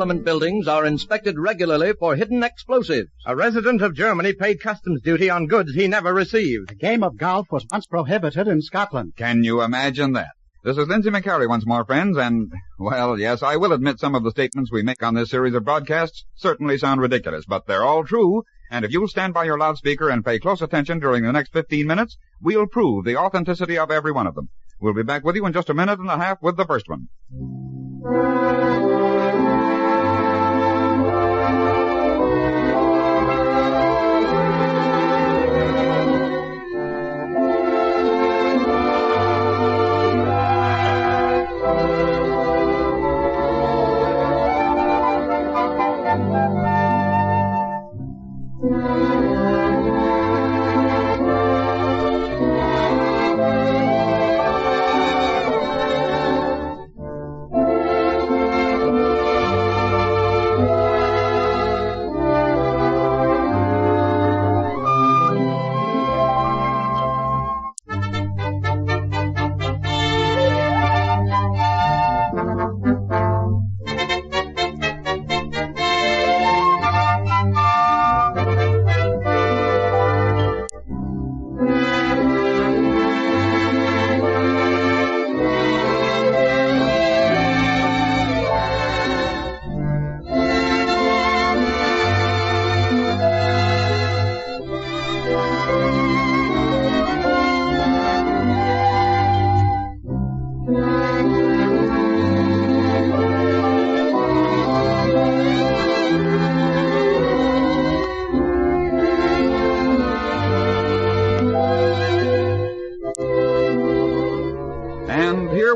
Parliament buildings are inspected regularly for hidden explosives. A resident of Germany paid customs duty on goods he never received. A game of golf was once prohibited in Scotland. Can you imagine that? This is Lindsay McCarry once more, friends, and, well, yes, I will admit some of the statements we make on this series of broadcasts certainly sound ridiculous, but they're all true, and if you'll stand by your loudspeaker and pay close attention during the next 15 minutes, we'll prove the authenticity of every one of them. We'll be back with you in just a minute and a half with the first one.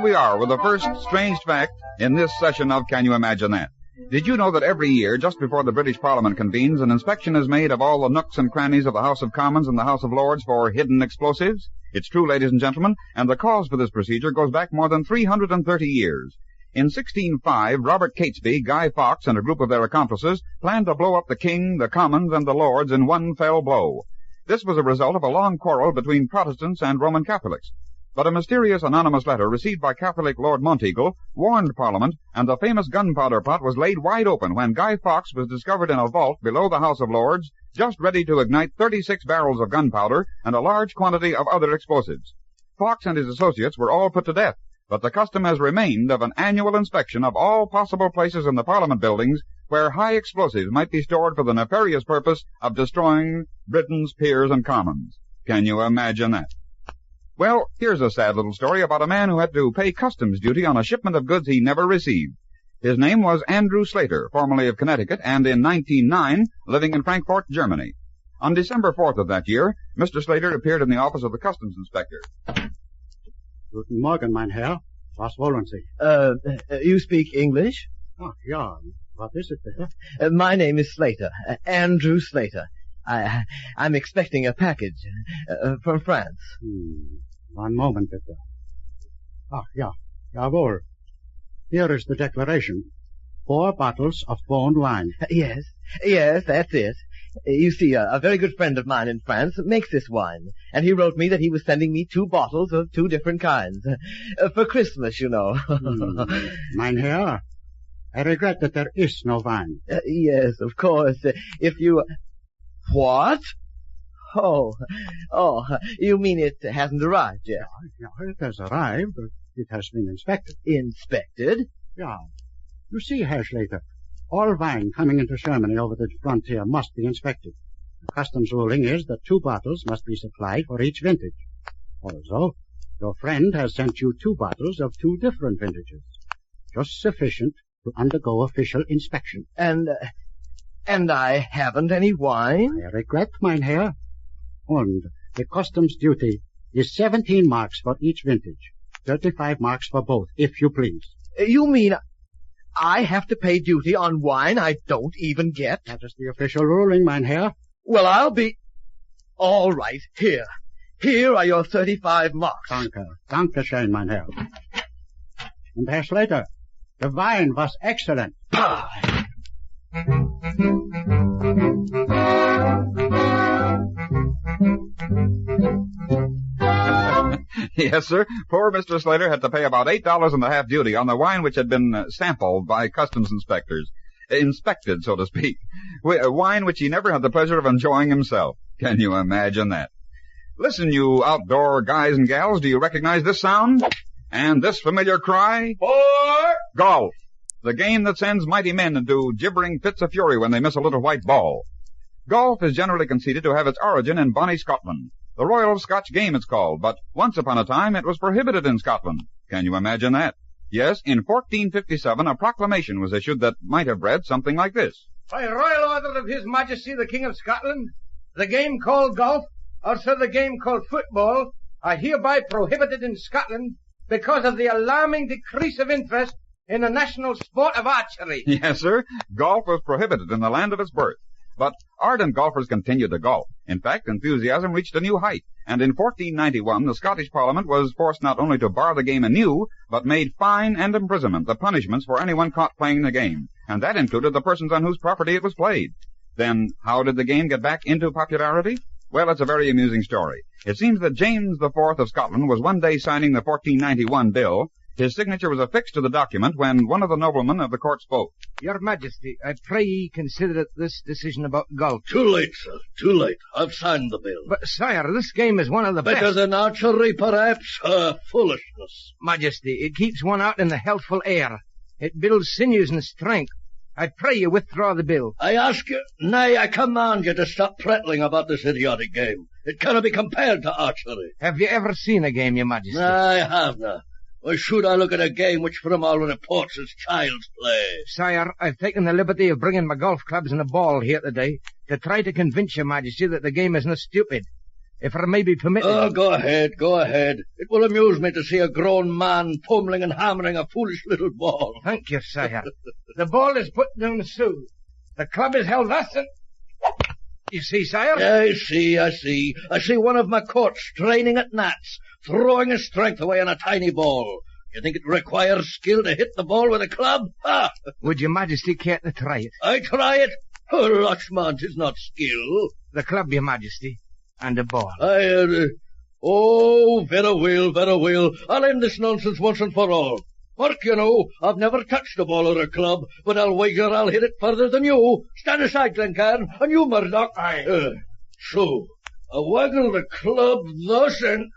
We are with the first strange fact in this session of Can You Imagine That? Did you know that every year, just before the British Parliament convenes, an inspection is made of all the nooks and crannies of the House of Commons and the House of Lords for hidden explosives? It's true, ladies and gentlemen, and the cause for this procedure goes back more than 330 years. In 1605, Robert Catesby, Guy Fawkes, and a group of their accomplices planned to blow up the King, the Commons, and the Lords in one fell blow. This was a result of a long quarrel between Protestants and Roman Catholics. But a mysterious anonymous letter received by Catholic Lord Monteagle warned Parliament, and the famous gunpowder pot was laid wide open when Guy Fawkes was discovered in a vault below the House of Lords, just ready to ignite 36 barrels of gunpowder and a large quantity of other explosives. Fawkes and his associates were all put to death, but the custom has remained of an annual inspection of all possible places in the Parliament buildings where high explosives might be stored for the nefarious purpose of destroying Britain's peers and commons. Can you imagine that? Well, here's a sad little story about a man who had to pay customs duty on a shipment of goods he never received. His name was Andrew Slater, formerly of Connecticut, and in 1909, living in Frankfurt, Germany. On December 4th of that year, Mr. Slater appeared in the office of the customs inspector. Guten Morgen, mein Herr. Was wollen Sie? You speak English? Oh, ja. What is it? My name is Slater, Andrew Slater. I'm expecting a package from France. One moment, bitte. Ja, jawohl. Here is the declaration. 4 bottles of bone wine. Yes, that's it. You see, a very good friend of mine in France makes this wine, and he wrote me that he was sending me 2 bottles of 2 different kinds. For Christmas, you know. Mein Herr, I regret that there is no wine. Yes, of course. If you... What? Oh, you mean it hasn't arrived yet? Yeah, it has arrived, but it has been inspected. Inspected? Yeah. You see, Herr Slater, all wine coming into Germany over the frontier must be inspected. The customs ruling is that 2 bottles must be supplied for each vintage. Also, your friend has sent you 2 bottles of 2 different vintages, just sufficient to undergo official inspection. And I haven't any wine? I regret, mein Herr. And the customs duty is 17 marks for each vintage, 35 marks for both, if you please. You mean I have to pay duty on wine I don't even get? That is the official ruling, mein Herr. Well, I'll be... All right, here. Here are your 35 marks. Danke schön, mein Herr. And Herr Slater, the wine was excellent. Pah! Yes, sir. Poor Mr. Slater had to pay about $8.50 duty on the wine which had been sampled by customs inspectors. inspected, so to speak. Wine which he never had the pleasure of enjoying himself. Can you imagine that? Listen, you outdoor guys and gals, do you recognize this sound? And this familiar cry? For golf. The game that sends mighty men into gibbering fits of fury when they miss a little white ball. Golf is generally conceded to have its origin in bonnie Scotland. The Royal Scotch game it's called, but once upon a time it was prohibited in Scotland. Can you imagine that? Yes, in 1457 a proclamation was issued that might have read something like this. By royal order of His Majesty the King of Scotland, the game called golf, also the game called football, are hereby prohibited in Scotland because of the alarming decrease of interest in the national sport of archery. Yes, sir. Golf was prohibited in the land of its birth. But ardent golfers continued to golf. In fact, enthusiasm reached a new height, and in 1491 the Scottish Parliament was forced not only to bar the game anew, but made fine and imprisonment the punishments for anyone caught playing the game, and that included the persons on whose property it was played. Then, how did the game get back into popularity? Well, it's a very amusing story. It seems that James IV of Scotland was one day signing the 1491 bill. His signature was affixed to the document when one of the noblemen of the court spoke. Your Majesty, I pray ye consider this decision about golf. Too late, sir. Too late. I've signed the bill. But, sire, this game is one of the Better best. than archery, perhaps? Foolishness. Majesty, it keeps one out in the healthful air. It builds sinews and strength. I pray you withdraw the bill. I ask you, nay, I command you to stop prattling about this idiotic game. It cannot be compared to archery. Have you ever seen a game, Your Majesty? I have not. Why should I look at a game which from all reports is child's play? Sire, I've taken the liberty of bringing my golf clubs and a ball here today to try to convince Your Majesty that the game is not stupid. If I may be permitted... Oh, go ahead, go ahead. It will amuse me to see a grown man pummeling and hammering a foolish little ball. Thank you, sire. The ball is put down smooth. The club is held thus and... You see, sire? I see. I see one of my courts straining at gnats, throwing his strength away on a tiny ball. You think it requires skill to hit the ball with a club? Ha! Would Your Majesty care to try it? I try it? Oh, Lachman, 'tis not skill. The club, Your Majesty, and the ball. Oh, very well. I'll end this nonsense once and for all. Mark, you know, I've never touched a ball or a club, but I'll wager I'll hit it further than you. Stand aside, Glencairn, and you, Murdoch. Aye. So, I waggle the club thus and...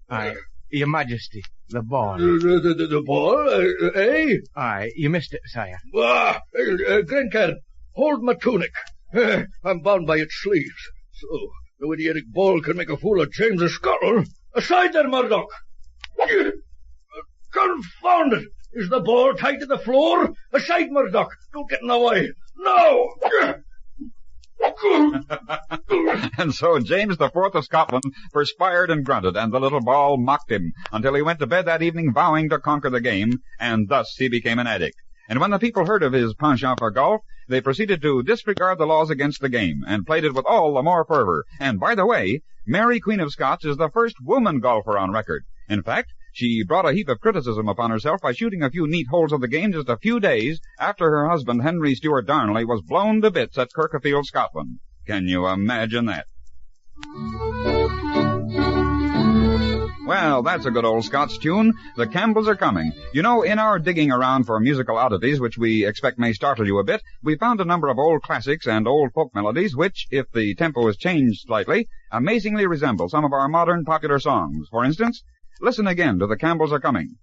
Aye, Your Majesty, the ball. The ball, eh? Aye, you missed it, sire. Glencairn, hold my tunic. I'm bound by its sleeves. So, no idiotic ball can make a fool of James of Scotland. Aside there, Murdoch. Confound it! Is the ball tied to the floor? Aside, Murdoch! Don't get in the way! No! And so James IV of Scotland perspired and grunted, and the little ball mocked him, until he went to bed that evening vowing to conquer the game, and thus he became an addict. And when the people heard of his penchant for golf, they proceeded to disregard the laws against the game, and played it with all the more fervor. And by the way, Mary, Queen of Scots, is the first woman golfer on record. In fact, she brought a heap of criticism upon herself by shooting a few neat holes of the game just a few days after her husband, Henry Stuart Darnley, was blown to bits at Kirkafield, Scotland. Can you imagine that? Well, that's a good old Scots tune. The Campbells are coming. You know, in our digging around for musical oddities, which we expect may startle you a bit, we found a number of old classics and old folk melodies which, if the tempo is changed slightly, amazingly resemble some of our modern popular songs. For instance, listen again to The Campbells Are Coming.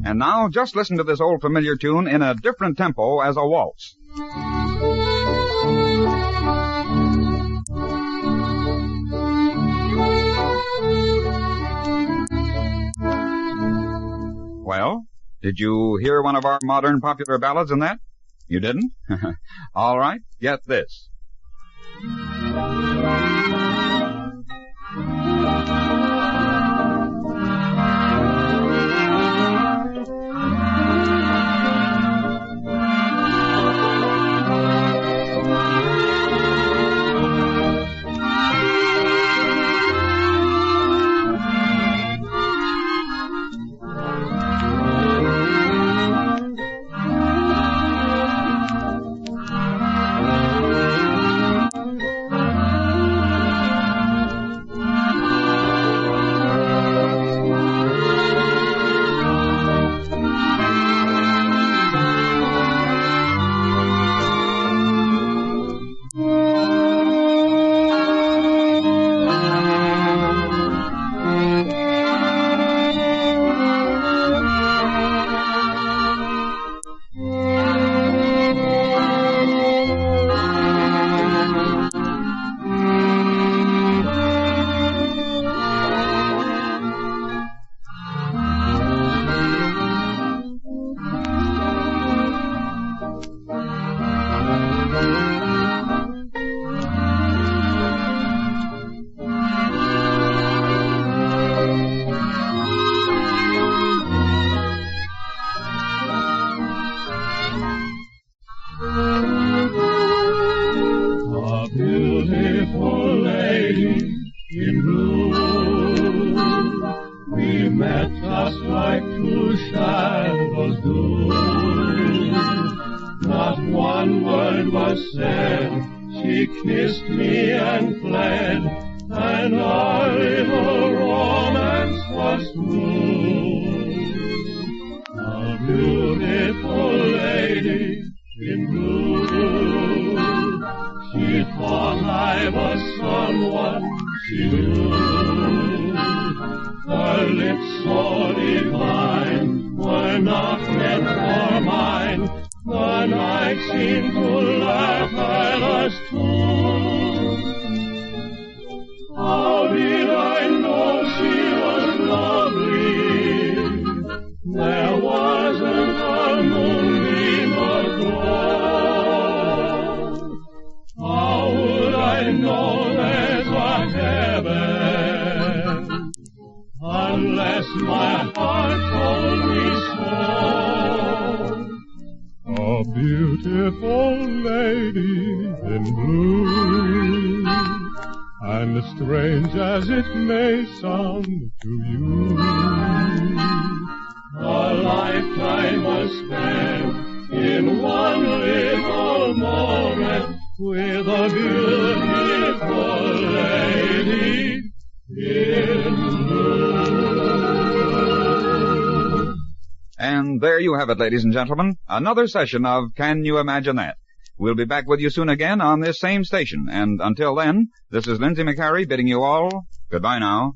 And now, just listen to this old familiar tune in a different tempo as a waltz. Well, did you hear one of our modern popular ballads in that? You didn't? All right, get this. met just like two shadows do. Not one word was said, she kissed me and fled, and our little romance was through. A beautiful lady in blue, she thought I was someone she knew. Her lips so divine were not meant for mine. The night seemed to laugh at us two. How did I know she was lovely? There wasn't a moonbeam aglow. How would I know there's a heaven unless my heart told me so? A beautiful lady in blue, and strange as it may sound to you, a lifetime was spent in one little moment with a beautiful lady in blue. And there you have it, ladies and gentlemen. Another session of Can You Imagine That? We'll be back with you soon again on this same station. And until then, this is Lindsay McCary bidding you all goodbye now.